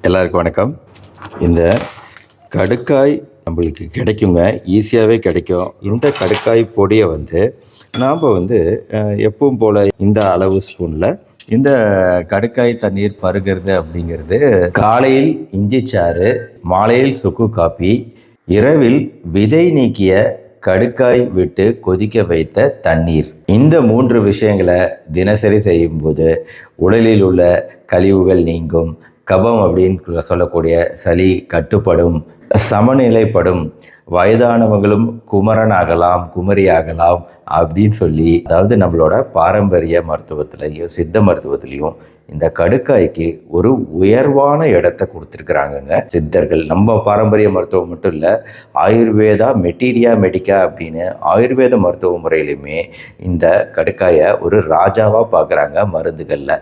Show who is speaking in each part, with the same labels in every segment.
Speaker 1: எல்லாருக்கும் வணக்கம். இந்த கடுக்காய் நம்மளுக்கு கிடைக்குங்க, ஈஸியாகவே கிடைக்கும். இந்த கடுக்காய் பொடியை நாம் எப்பவும் போல் இந்த அளவு ஸ்பூனில் இந்த கடுக்காய் தண்ணீர் பருகிறது அப்படிங்கிறது காலையில் இஞ்சி சாறு, மாலையில் சுக்கு காப்பி, இரவில் விதை நீக்கிய கடுக்காய் விட்டு கொதிக்க வைத்த தண்ணீர். இந்த 3 விஷயங்களை தினசரி செய்யும்போது உடலில் உள்ள கழிவுகள் நீங்கும், கபம் அப்படின்னு சொல்லக்கூடிய சளி கட்டுப்படும், சமநிலைப்படும், வயதானவங்களும் குமரன் ஆகலாம், குமரி ஆகலாம் அப்படின்னு சொல்லி, அதாவது நம்மளோட பாரம்பரிய மருத்துவத்திலையும் சித்த மருத்துவத்திலையும் இந்த கடுக்காய்க்கு ஒரு உயர்வான இடத்தை கொடுத்துருக்குறாங்கங்க சித்தர்கள். நம்ம பாரம்பரிய மருத்துவம் மட்டும் இல்லை, ஆயுர்வேதா மெட்டீரியா மெடிக்கா அப்படின்னு ஆயுர்வேத மருத்துவ முறையிலுமே இந்த கடுக்காயை ஒரு ராஜாவாக பார்க்குறாங்க மருந்துகளில்.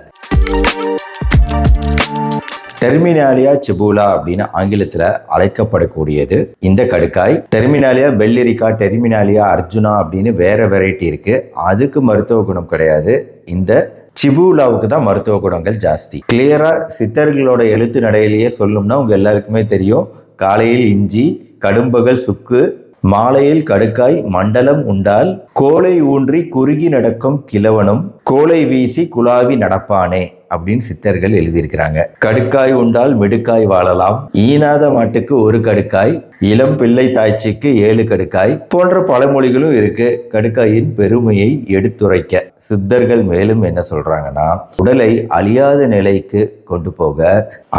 Speaker 1: டெர்மினாலியா சிபுலா அப்படின்னு ஆங்கிலத்தில் அழைக்கப்படக்கூடியது இந்த கடுக்காய். டெர்மினாலியா பெல்லிரிக்கா, டெர்மினாலியா அர்ஜுனா அப்படின்னு வேற வெரைட்டி இருக்கு. அதுக்கு மருத்துவ குணம் கிடையாது. இந்த சிபுலாவுக்கு தான் மருத்துவ குணங்கள் ஜாஸ்தி. கிளியரா சித்தர்களோட எழுத்து நடையிலேயே சொல்லணும்னா உங்க எல்லாருக்குமே தெரியும். காலையில் இஞ்சி, கடும்பகல் சுக்கு, மாலையில் கடுக்காய், மண்டலம் உண்டால் கோலை ஊன்றி குறுகி நடக்கும் கிழவனும் கோலை வீசி குலாவி நடப்பானே அப்படின்னு சித்தர்கள் எழுதியிருக்கிறாங்க. கடுக்காய் உண்டால் மிடுக்காய் வாழலாம், ஈனாத மாட்டுக்கு ஒரு கடுக்காய், இளம் பிள்ளை தாய்ச்சிக்கு 7 கடுக்காய் போன்ற பழமொழிகளும் இருக்கு. கடுக்காயின் பெருமையை எடுத்துரைக்க சித்தர்கள் மேலும் என்ன சொல்றாங்கன்னா, உடலை அழியாத நிலைக்கு கொண்டு போக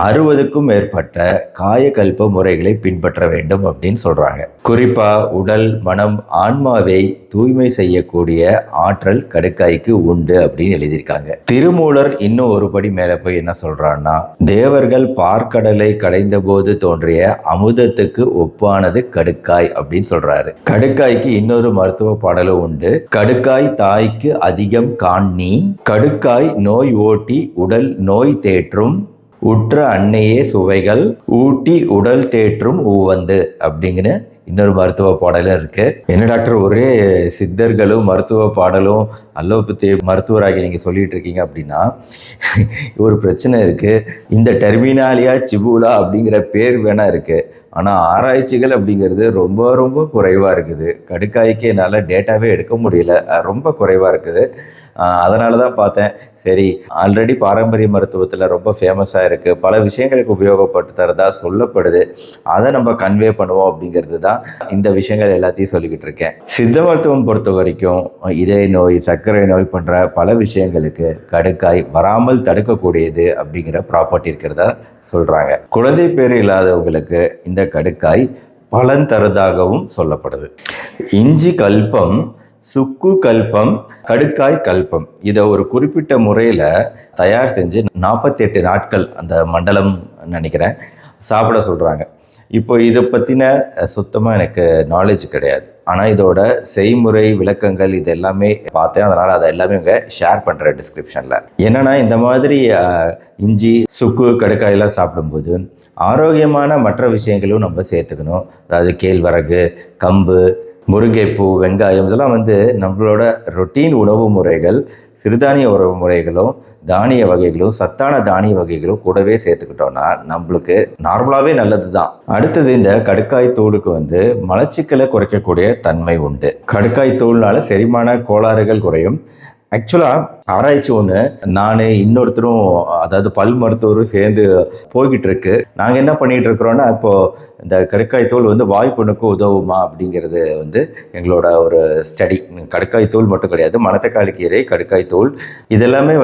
Speaker 1: 60க்கும் மேற்பட்ட காயகல்ப முறைகளை பின்பற்ற வேண்டும் அப்படின்னு சொல்றாங்க. குறிப்பா உடல், மனம், ஆன்மாவை தூய்மை செய்யக்கூடிய ஆற்றல் கடுக்காய்க்கு உண்டு அப்படின்னு எழுதியிருக்காங்க. திருமூலர் இன்னும் ஒரு படி மேல போய் என்ன சொல்றான்னா, தேவர்கள் பார்க்கடலை கடைந்த போது தோன்றிய அமுதத்துக்கு ஒப்பானது கடுக்காய் அப்படின்னு சொல்றாரு. கடுக்காய்க்கு இன்னொரு மருத்துவ பாடலும் உண்டு. கடுக்காய் தாய்க்கு அதிகம் காணி, கடுக்காய் நோய் ஓட்டி உடல் நோய் தேற்றும், உற்ற அன்னையே சுவைகள் ஊட்டி உடல் தேற்றும் ஊவந்து அப்படிங்கிற இன்னொரு மருத்துவ பாடலும் இருக்கு. என்ன டாக்டர், ஒரே சித்தர்களும் மருத்துவ பாடலும் அலோபதி மருத்துவராகி நீங்க சொல்லிட்டு இருக்கீங்க அப்படின்னா ஒரு பிரச்சனை இருக்கு. இந்த டெர்மினாலியா சிபுலா அப்படிங்கிற பேர் வேணா இருக்கு, ஆனால் ஆராய்ச்சிகள் அப்படிங்கிறது ரொம்ப ரொம்ப குறைவாக இருக்குது. கடுக்காய்க்கு என்னால் டேட்டாவே எடுக்க முடியல, ரொம்ப குறைவாக இருக்குது. அதனால தான் பார்த்தேன், சரி ஆல்ரெடி பாரம்பரிய மருத்துவத்தில் ரொம்ப ஃபேமஸாக இருக்குது, பல விஷயங்களுக்கு உபயோகப்பட்டு தரதா சொல்லப்படுது, அதை நம்ம கன்வே பண்ணுவோம் அப்படிங்கிறது தான் இந்த விஷயங்கள் எல்லாத்தையும் சொல்லிக்கிட்டு இருக்கேன். சித்த மருத்துவம் பொறுத்த வரைக்கும் இதய நோய், சர்க்கரை நோய் போன்ற பல விஷயங்களுக்கு கடுக்காய் வராமல் தடுக்கக்கூடியது அப்படிங்கிற ப்ராப்பர்ட்டி இருக்கிறதா சொல்கிறாங்க. குழந்தை பேர் இல்லாதவங்களுக்கு இந்த கடுக்காய் பலன் தருவதாகவும் சொல்லப்படுது. இஞ்சி கல்பம், சுக்கு கல்பம், கடுக்காய் கல்பம், இதை ஒரு குறிப்பிட்ட முறையில் தயார் செஞ்சு 48 நாட்கள் அந்த மண்டலம் நினைக்கிறேன் சாப்பிட சொல்கிறாங்க. இப்போ இதை பற்றின சுத்தமாக எனக்கு நாலேஜ் கிடையாது, ஆனால் இதோட செய்முறை விளக்கங்கள் இது எல்லாமே பார்த்தேன். அதனால் அதை எல்லாமே இங்கே ஷேர் பண்ணுறேன் டிஸ்கிரிப்ஷனில். என்னென்னா, இந்த மாதிரி இஞ்சி, சுக்கு, கடுக்காயெல்லாம் சாப்பிடும்போது ஆரோக்கியமான மற்ற விஷயங்களும் நம்ம சேர்த்துக்கணும். அதாவது கேழ்வரகு, கம்பு, முருங்கைப்பூ, வெங்காயம், இதெல்லாம் நம்மளோட ரொட்டீன் உணவு முறைகள். சிறுதானிய உணவு முறைகளும் தானிய வகைகளும் சத்தான தானிய வகைகளும் கூடவே சேர்த்துக்கிட்டோம்னா நம்மளுக்கு நார்மலாகவே நல்லது தான். அடுத்தது, இந்த கடுக்காய் தூளுக்கு மலச்சிக்கலை குறைக்கக்கூடிய தன்மை உண்டு. கடுக்காய் தூள்னால செரிமான கோளாறுகள் குறையும். ஆக்சுவலாக ஆராய்ச்சி ஒன்று நான் இன்னொருத்தரும், அதாவது பல் மருத்துவரும் சேர்ந்து போய்கிட்டு இருக்கு. நாங்கள் என்ன பண்ணிகிட்டு இருக்கிறோன்னா, இப்போது இந்த கடுக்காய் தூள் வாய்ப்புண்ணுக்கு உதவுமா அப்படிங்கிறது எங்களோட ஒரு ஸ்டடி. கடுக்காய் தூள் மட்டும் கிடையாது, மணத்தக்காளி கீரை, கடுக்காய் தூள், இதெல்லாமே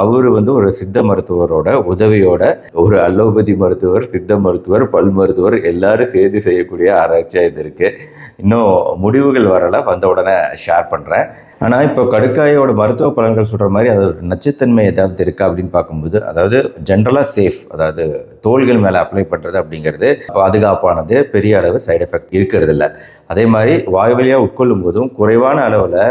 Speaker 1: அவர் ஒரு சித்த மருத்துவரோட உதவியோட, ஒரு அலோபதி மருத்துவர், சித்த மருத்துவர், பல் மருத்துவர் எல்லாரும் சேர்ந்து செய்யக்கூடிய ஆராய்ச்சியாக இது இருக்குது. இன்னும் முடிவுகள் வரலை, வந்த உடனே ஷேர் பண்ணுறேன். ஆனால் இப்போ கடுக்காயோட மருத்துவ பலன்கள் சொல்கிற மாதிரி அதோட நச்சுத்தன்மை ஏதாவது இருக்கா அப்படின்னு பார்க்கும்போது, அதாவது ஜென்ரலாக சேஃப், அதாவது தோள்கள் மேலே அப்ளை பண்ணுறது அப்படிங்கிறது பாதுகாப்பானது, பெரிய அளவு சைடு எஃபெக்ட் இருக்கிறது இல்லை. அதே மாதிரி வாய் வழியாக உட்கொள்ளும் போதும் குறைவான அளவில்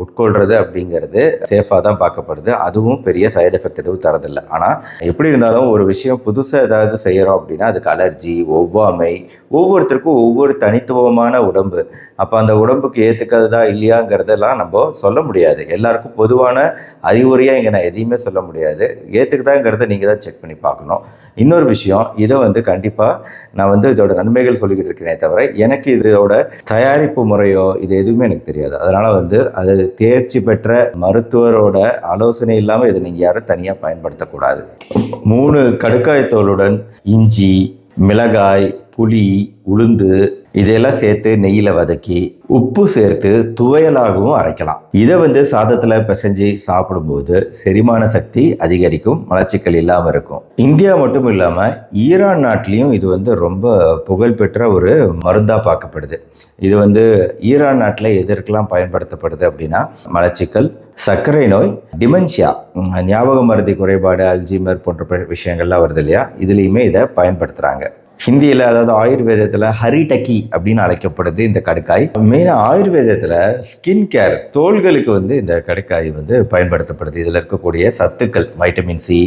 Speaker 1: உட்கொள்றது அப்படிங்கிறது சேஃபாக தான் பார்க்கப்படுது. அதுவும் பெரிய சைடு எஃபெக்ட் எதுவும் தரதில்லை. ஆனால் எப்படி இருந்தாலும் ஒரு விஷயம் புதுசாக ஏதாவது செய்கிறோம் அப்படின்னா அதுக்கு அலர்ஜி, ஒவ்வாமை, ஒவ்வொருத்தருக்கும் ஒவ்வொரு தனித்துவமான உடம்பு. அப்போ அந்த உடம்புக்கு ஏற்றுக்கிறதா இல்லையாங்கிறதெல்லாம் நம்ம சொல்ல முடியாது. எல்லாருக்கும் பொதுவான அறிவுரையாக இங்கே நான் எதையுமே சொல்ல முடியாது. ஏற்றுக்குதாங்கிறத நீங்கள் தான் செக் பண்ணி பார்க்கணும். இன்னொரு விஷயம், இதை கண்டிப்பாக நான் இதோட நன்மைகள் சொல்லிக்கிட்டு இருக்கிறேனே தவிர எனக்கு இதோட தயாரிப்பு முறையோ இது எதுவுமே எனக்கு தெரியாது. அதனால் அது தேர்ச்சி பெற்ற மருத்துவரோட ஆலோசனை இல்லாமல் இதை நீங்கள் யாரும் தனியாக பயன்படுத்தக்கூடாது. 3 கடுக்காய் தோலுடன் இஞ்சி, மிளகாய், புளி, உளுந்து இதையெல்லாம் சேர்த்து நெய்யில் வதக்கி உப்பு சேர்த்து துவையலாகவும் அரைக்கலாம். இதை சாதத்தில் பிசைஞ்சு சாப்பிடும்போது செரிமான சக்தி அதிகரிக்கும், மலச்சிக்கல் இல்லாமல் இருக்கும். இந்தியா மட்டும் இல்லாமல் ஈரான் நாட்டிலையும் இது ரொம்ப புகழ்பெற்ற ஒரு மருந்தாக பார்க்கப்படுது. இது ஈரான் நாட்டில் எதற்கெல்லாம் பயன்படுத்தப்படுது அப்படின்னா மலச்சிக்கல், சர்க்கரை நோய், டிமென்ஷியா, ஞாபக மறதி குறைபாடு, அல்ஜீமர் போன்ற விஷயங்கள்லாம் வருது இல்லையா, இதுலேயுமே இதை பயன்படுத்துகிறாங்க. ஹிந்தியில் அதாவது ஆயுர்வேதத்தில் ஹரிடக்கி அப்படின்னு அழைக்கப்படுது இந்த கடுக்காய். மெயினாக ஆயுர்வேதத்தில் ஸ்கின் கேர், தோள்களுக்கு இந்த கடுக்காய் பயன்படுத்தப்படுது. இதில் இருக்கக்கூடிய சத்துக்கள் vitamin C,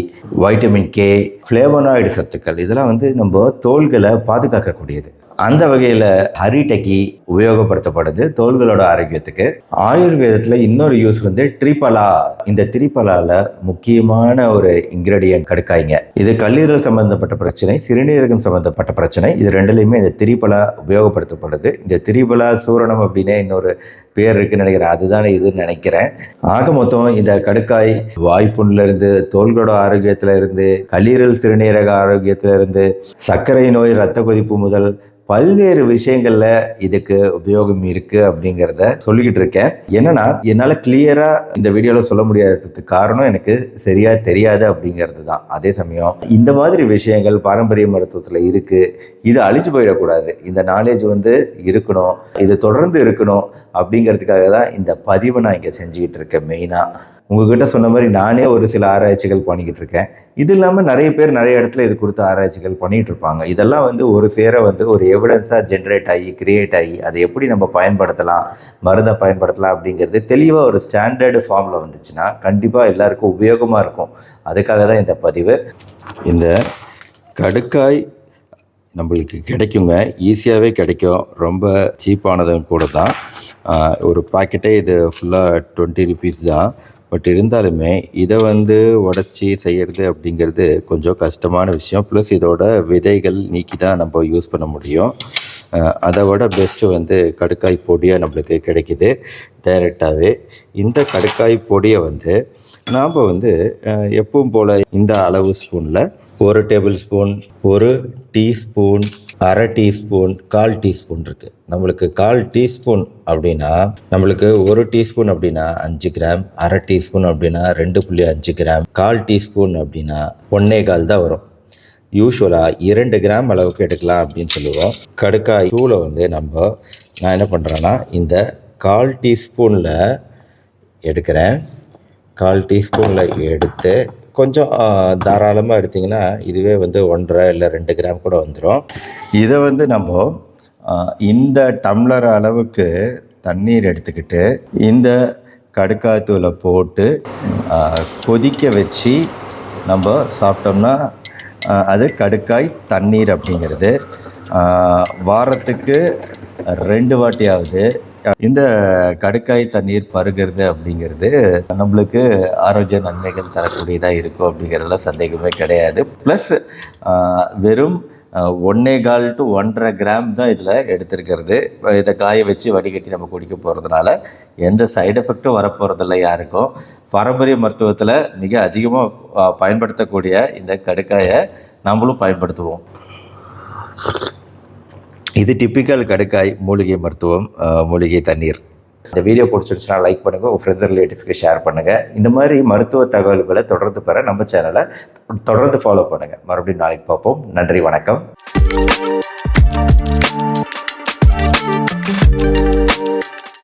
Speaker 1: vitamin K, flavonoid சத்துக்கள் இதெல்லாம் நம்ம தோள்களை பாதுகாக்கக்கூடியது. அந்த வகையில் ஹரிடக்கி உபயோகப்படுத்தப்படுது தோள்களோட ஆரோக்கியத்துக்கு. ஆயுர்வேதத்தில் இன்னொரு யூஸ் திரிபலா. இந்த திரிபலாவில் முக்கியமான ஒரு இன்கிரீடியன்ட் கடுக்காய்ங்க. இது கல்லீரல் சம்பந்தப்பட்ட பிரச்சனை, சிறுநீரகம் சம்பந்தப்பட்ட பிரச்சனை, இது ரெண்டுலையுமே இந்த திரிபலா உபயோகப்படுத்தப்படுது. இந்த திரிபலா சூரணம் அப்படின்னு இன்னொரு பேர் இருக்குன்னு நினைக்கிறேன், அதுதானே இதுன்னு நினைக்கிறேன். ஆக மொத்தம் இந்த கடுக்காய் வாய்ப்புண்ணுல இருந்து, தோள்களோட ஆரோக்கியத்துல இருந்து, கல்லீரல் சிறுநீரக ஆரோக்கியத்துல இருந்து, சர்க்கரை நோய், இரத்த கொதிப்பு முதல் பல்வேறு விஷயங்கள்ல இதுக்கு உபயோகம் இருக்கு அப்படிங்கிறத சொல்லிக்கிட்டு இருக்கேன். என்னன்னா என்னால் கிளியரா இந்த வீடியோவில் சொல்ல முடியாததுக்கு காரணம் எனக்கு சரியா தெரியாது அப்படிங்கிறது தான். அதே சமயம் இந்த மாதிரி விஷயங்கள் பாரம்பரிய மருத்துவத்தில் இருக்கு, இது அழிச்சு போயிடக்கூடாது. இந்த நாலேஜ் இருக்கணும், இது தொடர்ந்து இருக்கணும் அப்படிங்கிறதுக்காக தான் இந்த பதிவை நான் இங்கே செஞ்சுக்கிட்டு இருக்கேன். மெயினாக உங்ககிட்ட சொன்ன மாதிரி நானே ஒரு சில ஆராய்ச்சிகள் பண்ணிக்கிட்டு இருக்கேன். இது இல்லாமல் நிறைய பேர் நிறைய இடத்துல இது குறித்த ஆராய்ச்சிகள் பண்ணிகிட்டு இருப்பாங்க. இதெல்லாம் ஒரு சேர ஒரு எவிடன்ஸாக ஜென்ரேட் ஆகி கிரியேட் ஆகி அதை எப்படி நம்ம பயன்படுத்தலாம், மருந்தை பயன்படுத்தலாம் அப்படிங்கிறது தெளிவாக ஒரு ஸ்டாண்டர்டு ஃபார்மில் வந்துச்சுன்னா கண்டிப்பாக எல்லாருக்கும் உபயோகமாக இருக்கும். அதுக்காக தான் இந்த பதிவு. இந்த கடுக்காய் நம்மளுக்கு கிடைக்குங்க, ஈஸியாகவே கிடைக்கும், ரொம்ப சீப்பானதும் கூட தான். ஒரு பாக்கெட்டே இது ஃபுல்லாக 20 ருபீஸ் தான். பட் இருந்தாலுமே இதை உடச்சி செய்கிறது அப்படிங்கிறது கொஞ்சம் கஷ்டமான விஷயம். ப்ளஸ் இதோட விதைகள் நீக்கி தான் நம்ம யூஸ் பண்ண முடியும். அதை விட பெஸ்ட்டு கடுக்காய் பொடியாக நம்மளுக்கு கிடைக்கிது டைரெக்டாகவே. இந்த கடுக்காய் பொடியை நாம் எப்பவும் போல் இந்த அளவு ஸ்பூனில் 1 table spoon, 1 teaspoon, 1/2 teaspoon, 1/4 teaspoon இருக்குது. நம்மளுக்கு 1/4 டீஸ்பூன் அப்படின்னா, நம்மளுக்கு 1 டீஸ்பூன் அப்படின்னா 5 கிராம், 1/2 டீஸ்பூன் அப்படின்னா 2.5 கிராம், 1/4 டீஸ்பூன் அப்படின்னா 1.25 தான் வரும். யூஸ்வலாக 2 கிராம் அளவுக்கு எடுக்கலாம் அப்படின்னு சொல்லுவோம். கடுக்காய் தூளை நான் என்ன பண்ணுறேன்னா இந்த 1/4 டீஸ்பூனில் எடுக்கிறேன். 1/4 டீஸ்பூனில் எடுத்து கொஞ்சம் தாராளமாக எடுத்திங்கன்னா இதுவே 1.5 இல்லை 2 கிராம் கூட வந்துடும். இதை நம்ம இந்த டம்ளர் அளவுக்கு தண்ணீர் எடுத்துக்கிட்டு இந்த கடுக்காய் தூளை போட்டு கொதிக்க வச்சு நம்ம சாப்பிட்டோம்னா அது கடுக்காய் தண்ணீர் அப்படிங்கிறது. வாரத்துக்கு 2 வாட்டியாவது இந்த கடுக்காய் தண்ணீர் பருகிறது அப்படிங்கிறது நம்மளுக்கு ஆரோக்கிய நன்மைகள் தரக்கூடியதாக இருக்கும் அப்படிங்கிறதுல சந்தேகமே கிடையாது. ப்ளஸ் வெறும் 1.25 to 1.5 கிராம் தான் இதில் எடுத்துருக்கிறது. இதை காய வச்சு வடிகட்டி நம்ம குடிக்க போகிறதுனால எந்த சைடு எஃபெக்டும் வரப்போகிறதில்ல யாருக்கும். பாரம்பரிய மருத்துவத்தில் மிக அதிகமாக பயன்படுத்தக்கூடிய இந்த கடுக்காயை நம்மளும் பயன்படுத்துவோம். இது டிப்பிக்கல் கடுக்காய் மூலிகை மருத்துவம், மூலிகை தண்ணீர். இந்த வீடியோ பிடிச்சிருச்சுன்னா லைக் பண்ணுங்கள், உங்கள் ஃப்ரெண்ட்ஸ் ரிலேட்டிவ்ஸ்க்கு ஷேர் பண்ணுங்கள். இந்த மாதிரி மருத்துவ தகவல்களை தொடர்ந்து பெற நம்ம சேனலை தொடர்ந்து ஃபாலோ பண்ணுங்கள். மறுபடியும் நாளைக்கு பார்ப்போம். நன்றி, வணக்கம்.